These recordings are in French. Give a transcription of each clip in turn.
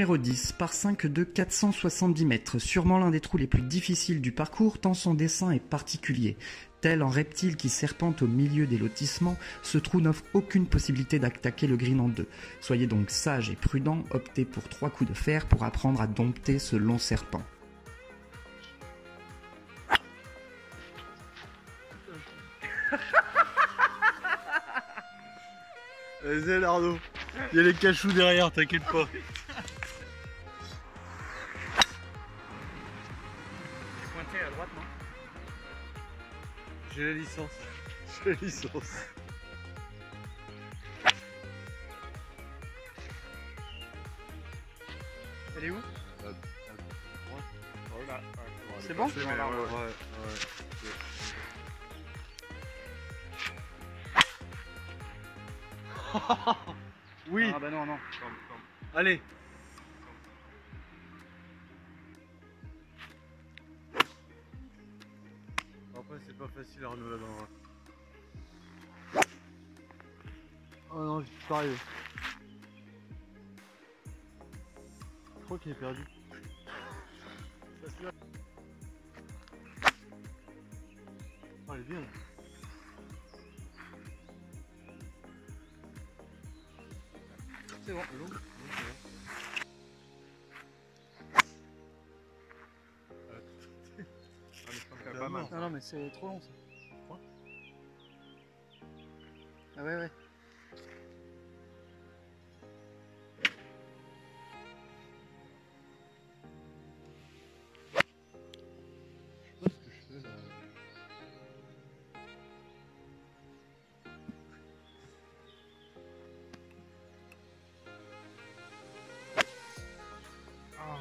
numéro 10, par 5 de 470 mètres, sûrement l'un des trous les plus difficiles du parcours tant son dessin est particulier. Tel un reptile qui serpente au milieu des lotissements, ce trou n'offre aucune possibilité d'attaquer le green en deux. Soyez donc sage et prudent, optez pour 3 coups de fer pour apprendre à dompter ce long serpent. Vas-y Arnaud, il y a les cachous derrière, t'inquiète pas. Pointé à droite, non? J'ai la licence. J'ai la licence. Elle est où? C'est bon? Ouais. Oui. Ah bah non, non. Allez. Après c'est pas facile Arnaud là-dedans. Oh non, j'y suis pas arrivé. Je crois qu'il est perdu. Oh, elle est bien. C'est bon. Pas mal. Non, non, mais c'est trop long ça. Ah ouais, ouais. Je sais pas ce que je fais là. Ah.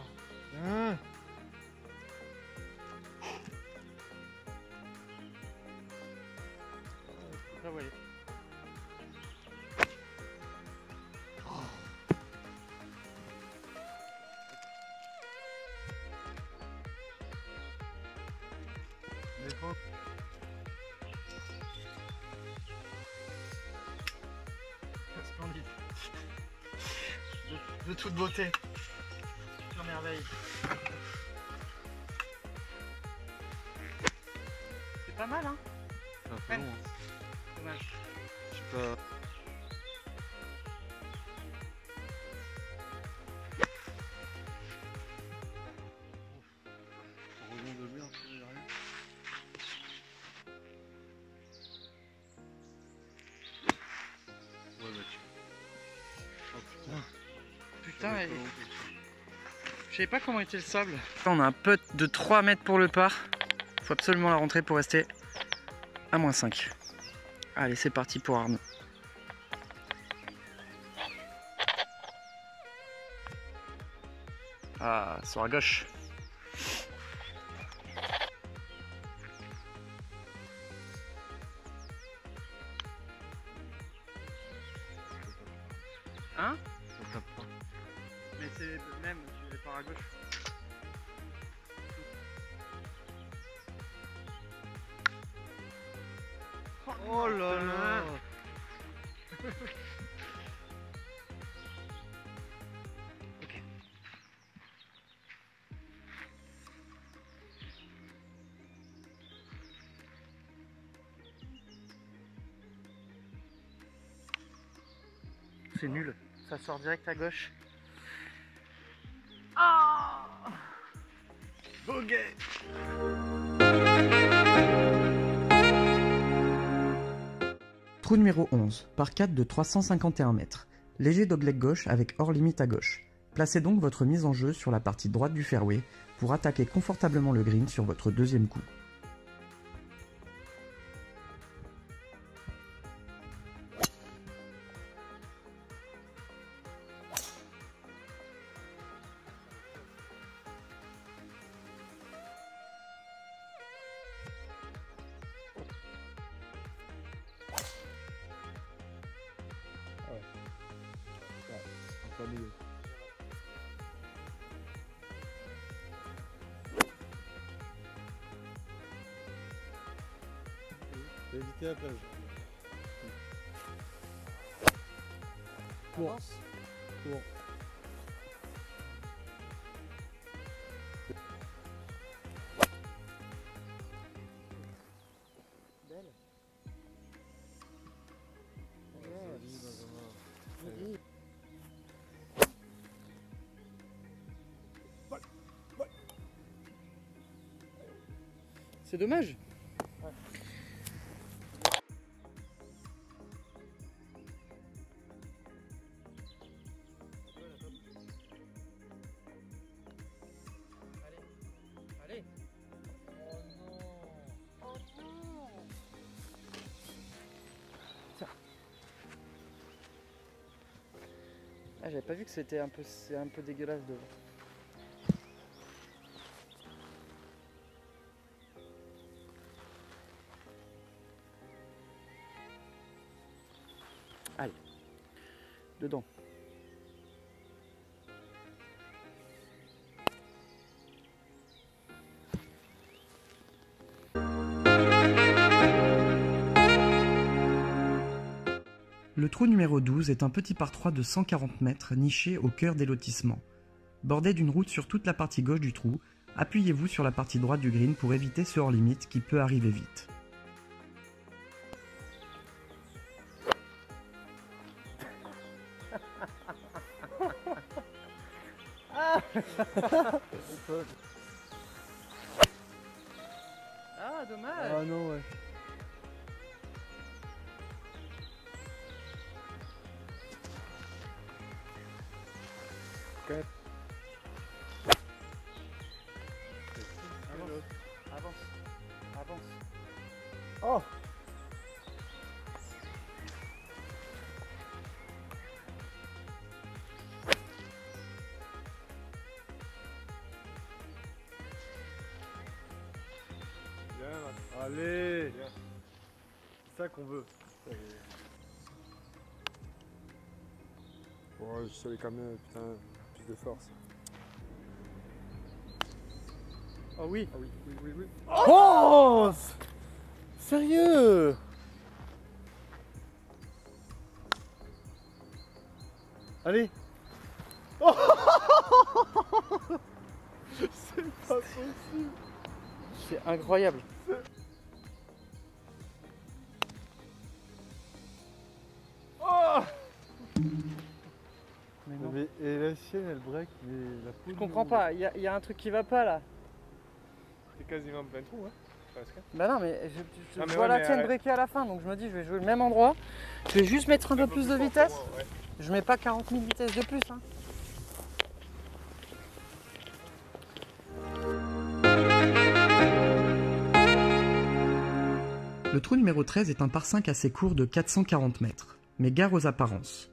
Ah ouais. Splendide. De toute beauté. Pure merveille. C'est pas mal, hein? C'est un peu long. Hein. Dommage. Je sais pas. Rebond de merde, il y a rien. Ouais, bah tu. Oh putain. Putain, je savais pas comment était le sable. On a un putt de 3 mètres pour le par. Faut absolument la rentrer pour rester à -5. Allez, c'est parti pour Arnaud. Ah, sur la gauche. Hein? Ça tape pas. Mais c'est même, tu pars à gauche. Oh là là. Ok. C'est nul, ça sort direct à gauche. Ah! Bogey. Trou numéro 11, par 4 de 351 mètres. Léger dogleg gauche avec hors limite à gauche. Placez donc votre mise en jeu sur la partie droite du fairway pour attaquer confortablement le green sur votre deuxième coup. Pas mieux. T'as évité la plage. Cours. Cours. C'est dommage. Ouais. Allez. Oh non. Oh non. Tiens. Ah, j'avais pas vu que c'était c'est un peu dégueulasse devant. Allez, dedans. Le trou numéro 12 est un petit par 3 de 140 mètres niché au cœur des lotissements. Bordé d'une route sur toute la partie gauche du trou, appuyez-vous sur la partie droite du green pour éviter ce hors-limite qui peut arriver vite. Ah, dommage. Ah non, ouais. Quand même. Avance. Avance. Oh. Bien, allez. Bien. C'est ça qu'on veut. Ouais, je savais quand même, putain, plus de force. Oh oui. Ah oui, oui, oui, oui. Oh, sérieux? Allez. Oh. C'est pas possible. C'est incroyable. Oh. Mais non. Mais, et la chienne elle break, mais la poule. Je comprends pas, il y a un truc qui va pas là. C'est quasiment plein trou, hein. Presque. Bah non mais je Non, mais vois ouais, la mais tienne arrête. breaker à la fin, donc je me dis je vais jouer le même endroit. Je vais juste mettre un peu plus de vitesse. Ouais. Je mets pas 40 000 vitesses de plus. Hein. Le trou numéro 13 est un par 5 assez court de 440 mètres, mais gare aux apparences.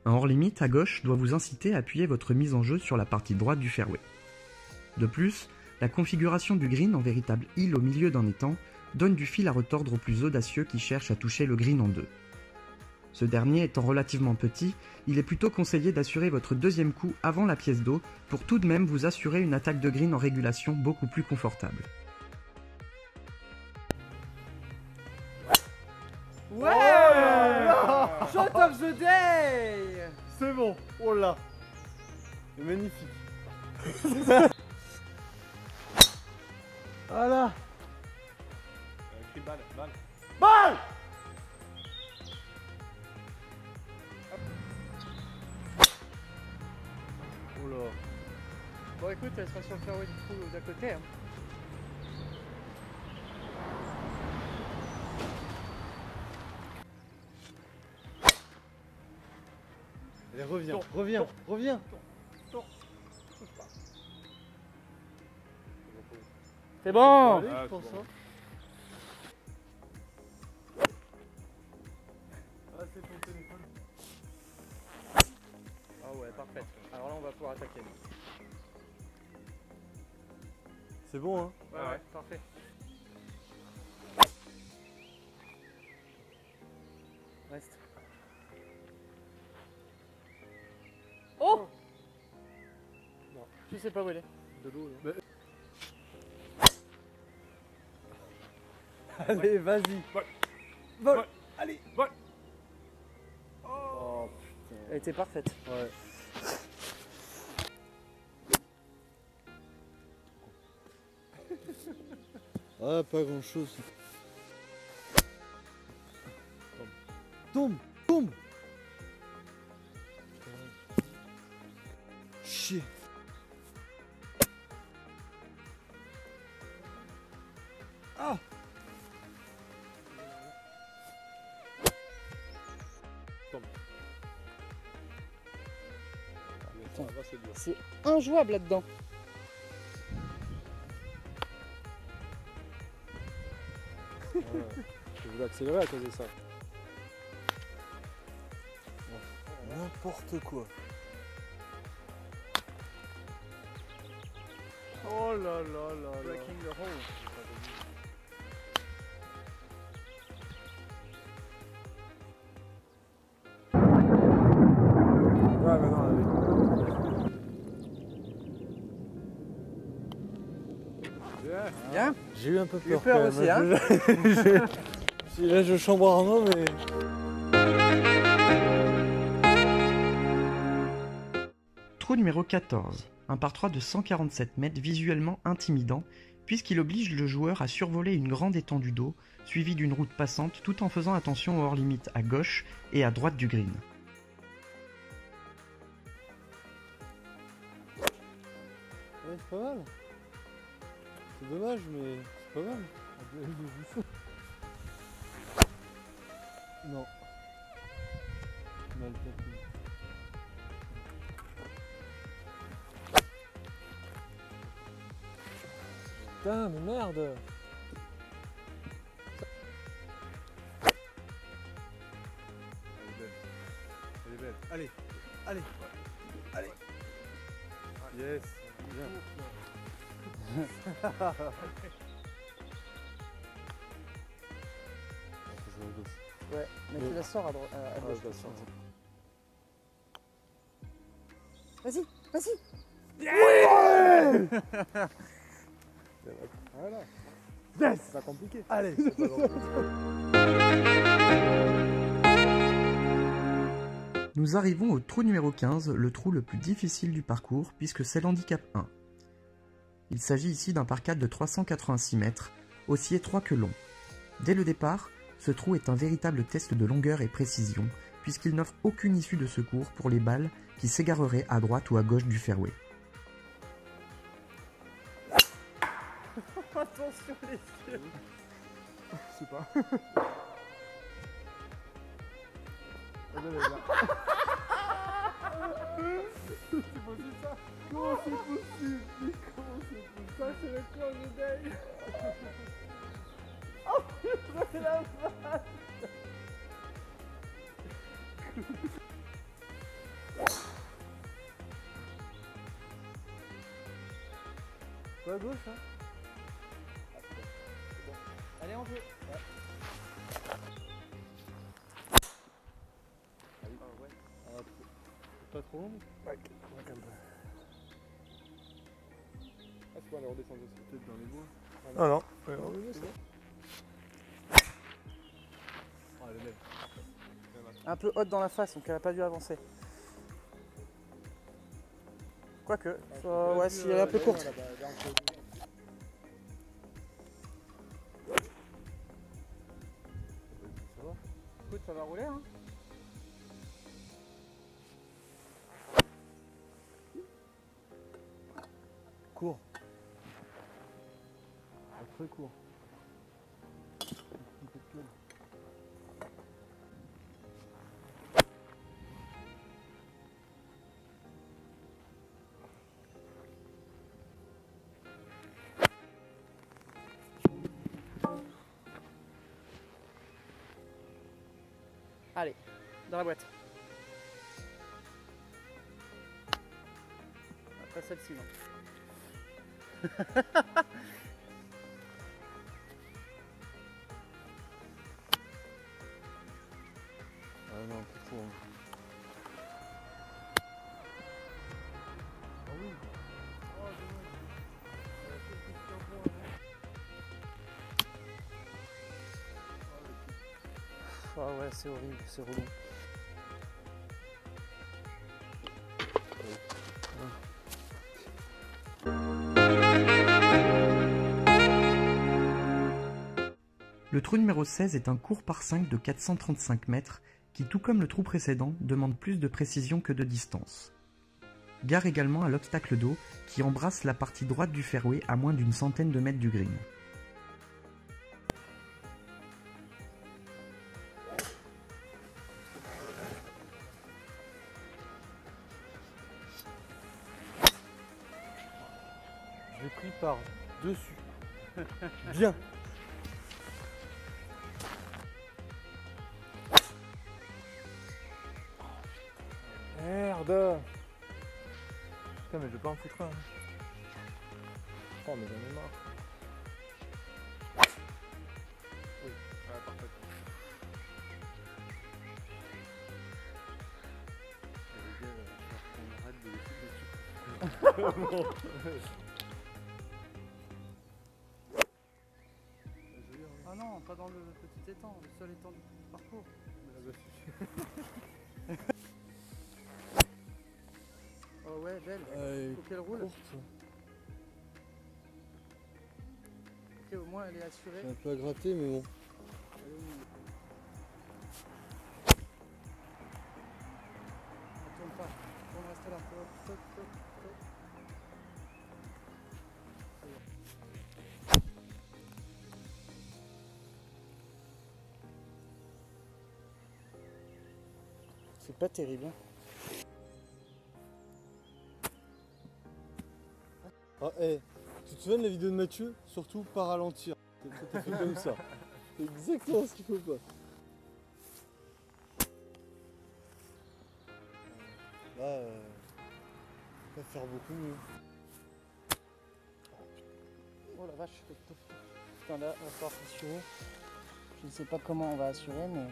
Un hors-limite à gauche doit vous inciter à appuyer votre mise en jeu sur la partie droite du fairway. De plus, la configuration du green en véritable île au milieu d'un étang donne du fil à retordre aux plus audacieux qui cherchent à toucher le green en deux. Ce dernier étant relativement petit, il est plutôt conseillé d'assurer votre deuxième coup avant la pièce d'eau pour tout de même vous assurer une attaque de green en régulation beaucoup plus confortable. Ouais, oh Shot of the day. c'est bon. Oh là. C'est magnifique. Voilà. Cri balle, balle. Balle. Oh là. Bon écoute, elle sera sur le fairway du trou d'à côté. Hein. Allez, reviens, reviens, reviens. C'est bon. Allez, Ah, je pense, c'est bon. hein. Ah, c'est ton téléphone. Ah ouais, parfait. Alors là, on va pouvoir attaquer. C'est bon, hein. Ouais, parfait. Reste. Oh Non. Je sais pas où elle est. De l'eau, là. Allez, vas-y. Vol. Vol. Vol. Allez. Vol. Oh putain. Elle était parfaite. Ouais. Ah, pas grand chose. Tombe. Tombe. Chier. Ah. c'est dur. C'est injouable là-dedans. Ouais. Je voulais accélérer à cause de ça. N'importe quoi. Oh là là là là. Breaking the hole. Ouais, mais non, allez. Bien. J'ai eu un peu J'ai eu peur. peur quand aussi, même. Là, je chambre Arnaud, mais. Trou numéro 14, un par 3 de 147 mètres visuellement intimidant, puisqu'il oblige le joueur à survoler une grande étendue d'eau, suivie d'une route passante, tout en faisant attention aux hors-limites à gauche et à droite du green. Ouais, c'est pas mal. C'est dommage, mais c'est pas mal. Non. Mal tapé. Putain, mais merde! Elle est belle. Allez, allez, allez. Yes, bien. Ouais, mais tu la sors à droite. Ah, je la sors. Vas-y, vas-y. Voilà. Yes. C'est pas compliqué. Allez. C'est pas compliqué. Nous arrivons au trou numéro 15, le trou le plus difficile du parcours, puisque c'est l'handicap 1. Il s'agit ici d'un par 4 de 386 mètres, aussi étroit que long. Dès le départ, ce trou est un véritable test de longueur et précision, puisqu'il n'offre aucune issue de secours pour les balles qui s'égareraient à droite ou à gauche du fairway. Attention les yeux. Je sais pas. C'est possible ça? Comment c'est possible? Mais comment c'est possible? Ça c'est le corps de Dave. Oh putain, la vache. Pas à gauche, hein? Allez, on joue. Pas trop long? Ouais, un peu. Ah, c'est bon, elle redescend aussi. Peut-être dans les bois. Ah non. C'est bon. Ah, elle est belle. Un peu haute dans la face, donc elle a pas dû avancer. Quoique, ouais, si elle est un peu courte. Écoute, ça va rouler, hein. Court. Très court. Allez, dans la boîte. Après celle-ci, non. Ah non, plus trop. Hein. Ah oui. Ah ouais, c'est horrible, c'est relou. Le trou numéro 16 est un court par 5 de 435 mètres qui, tout comme le trou précédent, demande plus de précision que de distance. Gare également à l'obstacle d'eau qui embrasse la partie droite du fairway à moins d'une centaine de mètres du green. Je l'ai pris par dessus. Bien. Merde. Putain, mais je vais pas en foutre un. Oh, mais j'en ai marre. Oui, ouais, parfait. Ah non, pas dans le petit étang, le seul étang du parcours. Oh ouais, belle. Faut qu'elle roule. Courte. Ok, au moins elle est assurée. C'est un peu à gratter, mais bon. Ne tourne pas. Tourne, reste là. Stop, stop, stop. C'est pas terrible. Hein. Ah, hey, tu te souviens de la vidéo de Mathieu? Surtout pas ralentir. T'as fait comme ça. C'est exactement ce qu'il faut pas. Là, on va faire beaucoup mieux. Oh la vache. Putain là, on va falloir assurer. Je ne sais pas comment on va assurer, mais...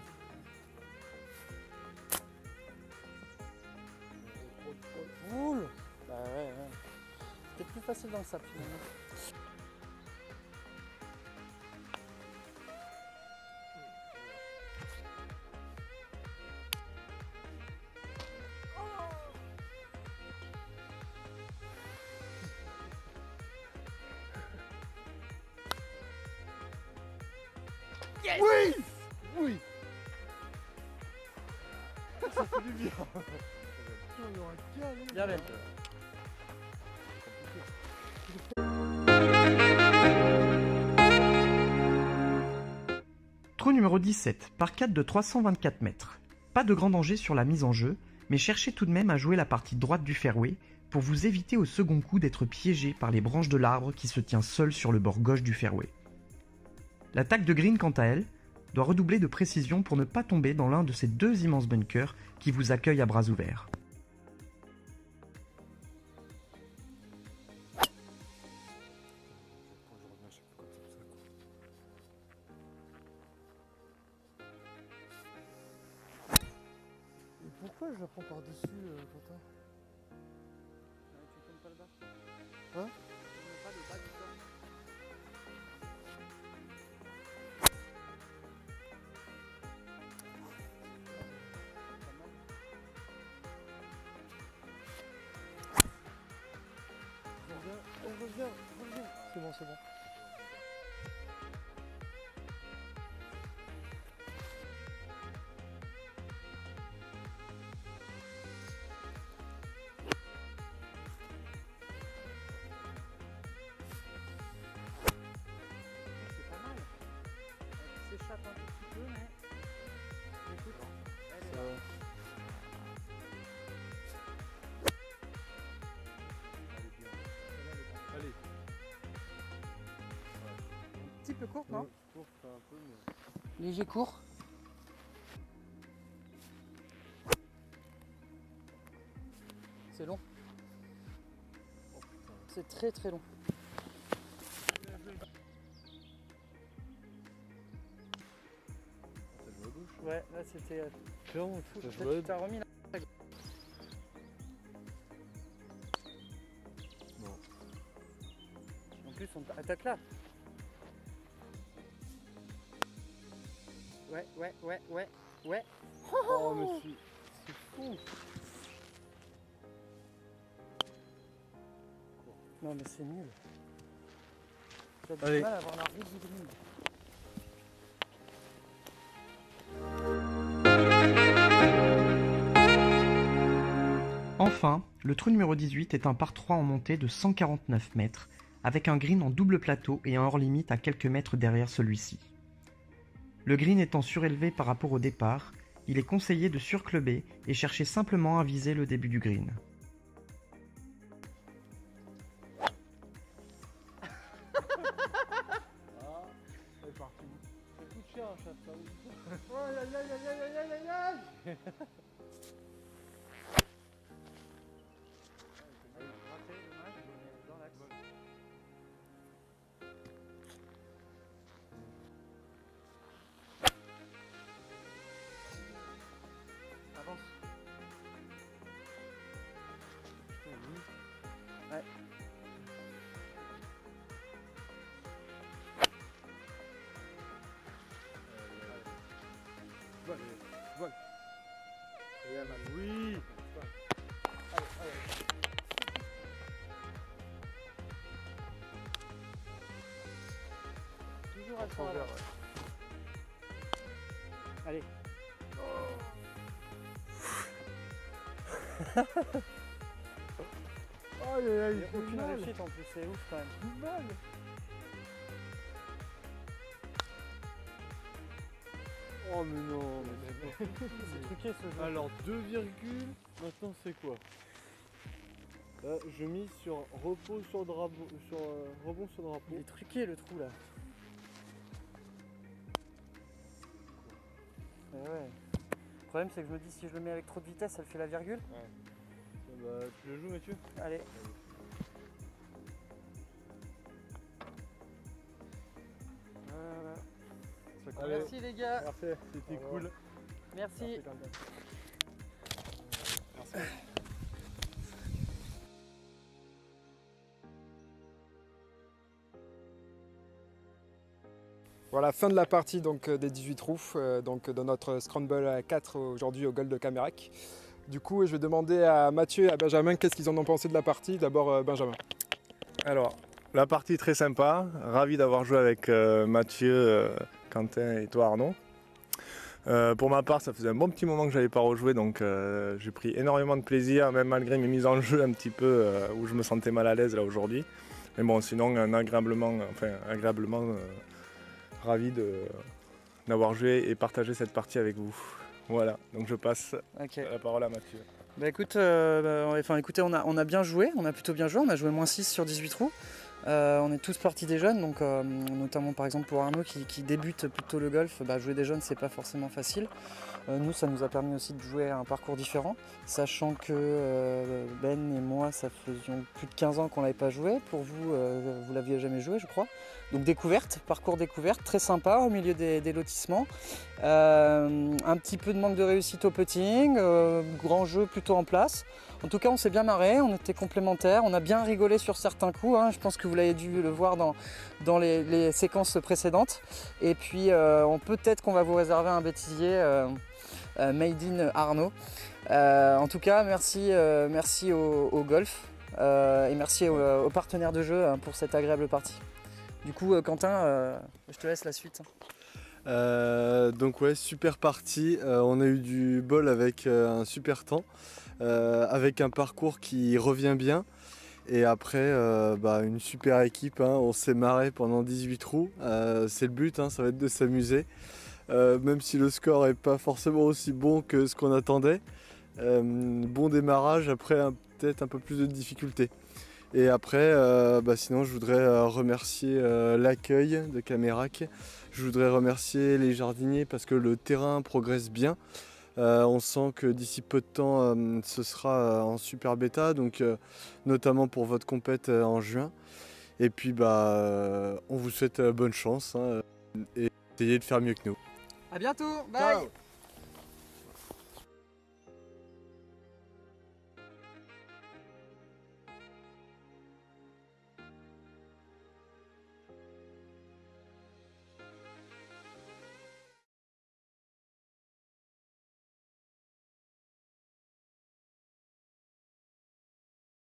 Roule. Bah ouais. C'est plus facile dans le sable finalement. Yes! Oui! Oui! Ça fait du bien! On aura galéré. Bien belle. Trou numéro 17, par 4 de 324 mètres. Pas de grand danger sur la mise en jeu, mais cherchez tout de même à jouer la partie droite du fairway pour vous éviter au second coup d'être piégé par les branches de l'arbre qui se tient seul sur le bord gauche du fairway. L'attaque de green, quant à elle, doit redoubler de précision pour ne pas tomber dans l'un de ces deux immenses bunkers qui vous accueillent à bras ouverts. Et pourquoi je la prends par-dessus, Quentin? Tu tournes pas le bas? Hein? Tu tournes pas le bas du bas? Reviens. C'est bon. C'est pas mal. Elle s'échappe un tout petit peu, mais... Écoute, elle est là. Allez. Un petit peu courte, non? Courte un peu, mais... Léger court. C'est long. C'est très très long. T'as joué à gauche? Ouais, là c'était... Clairement, t'as Peut-être joué à que t'as remis là. Non. En plus, on attaque là. Ouais. Oh, mais c'est fou! Non, mais c'est nul. J'ai du Allez. mal à avoir la route du green. Enfin, le trou numéro 18 est un par 3 en montée de 149 mètres, avec un green en double plateau et un hors-limite à quelques mètres derrière celui-ci. Le green étant surélevé par rapport au départ, il est conseillé de surclubber et chercher simplement à viser le début du green. Oh aïe aïe aïe aïe aïe aïe aïe aïe. Raté, dommage, mais dans l'axe. Avance. Ouais. Vol. Oui. Toujours à fond. Allez. Aïe aïe aïe. Il n'y a aucune réussite en plus, c'est ouf quand même. Du mal. Oh mais non, mais C'est truqué ce jeu. alors 2 virgules, maintenant c'est quoi? Là, je mise sur repos sur drapeau, sur rebond sur Il drapeau. est truqué le trou là. Eh ouais. Le problème c'est que je me dis si je le mets avec trop de vitesse, elle fait la virgule. Bah, tu le joues Mathieu? Allez. Voilà. Allez. Merci les gars. Parfait, c'était Au revoir. cool. Merci. Voilà, fin de la partie donc, des 18 trous donc, de notre Scramble à 4 aujourd'hui au Golf de Camerac. Du coup, je vais demander à Mathieu et à Benjamin qu'est-ce qu'ils en ont pensé de la partie. D'abord, Benjamin. Alors, la partie très sympa. Ravi d'avoir joué avec Mathieu, Quentin et toi Arnaud. Pour ma part, ça faisait un bon petit moment que je n'avais pas rejoué, donc j'ai pris énormément de plaisir, même malgré mes mises en jeu un petit peu où je me sentais mal à l'aise là aujourd'hui. Mais bon, sinon, agréablement ravi d'avoir joué et partagé cette partie avec vous. Voilà, donc je passe Ok. la parole à Mathieu. Bah écoute, écoutez, on a bien joué, on a plutôt bien joué, on a joué -6 sur 18 trous. On est tous partis des jeunes, donc notamment par exemple pour Arnaud qui débute plutôt le golf, jouer des jeunes c'est pas forcément facile. Nous ça nous a permis aussi de jouer à un parcours différent, sachant que Ben et moi ça faisions plus de 15 ans qu'on l'avait pas joué, pour vous, vous l'aviez jamais joué je crois. Donc découverte, parcours découverte, très sympa au milieu des lotissements. Un petit peu de manque de réussite au putting, grand jeu plutôt en place. En tout cas on s'est bien marré, on était complémentaires, on a bien rigolé sur certains coups, hein. Je pense que vous l'avez dû le voir dans les séquences précédentes. Et puis peut-être qu'on va vous réserver un bêtisier Made in Arnaud. En tout cas merci, merci au golf et merci aux partenaires de jeu pour cette agréable partie. Du coup Quentin, je te laisse la suite. Donc ouais, super partie, on a eu du bol avec un super temps, avec un parcours qui revient bien. Et après, une super équipe, hein, on s'est marré pendant 18 trous, c'est le but, hein, ça va être de s'amuser. Même si le score n'est pas forcément aussi bon que ce qu'on attendait. Bon démarrage, après peut-être un peu plus de difficultés. Et après, sinon je voudrais remercier l'accueil de Camerac. Je voudrais remercier les jardiniers parce que le terrain progresse bien. On sent que d'ici peu de temps, ce sera en super bêta, donc notamment pour votre compète en juin. Et puis on vous souhaite bonne chance, hein, et essayez de faire mieux que nous. A bientôt, bye. Ciao.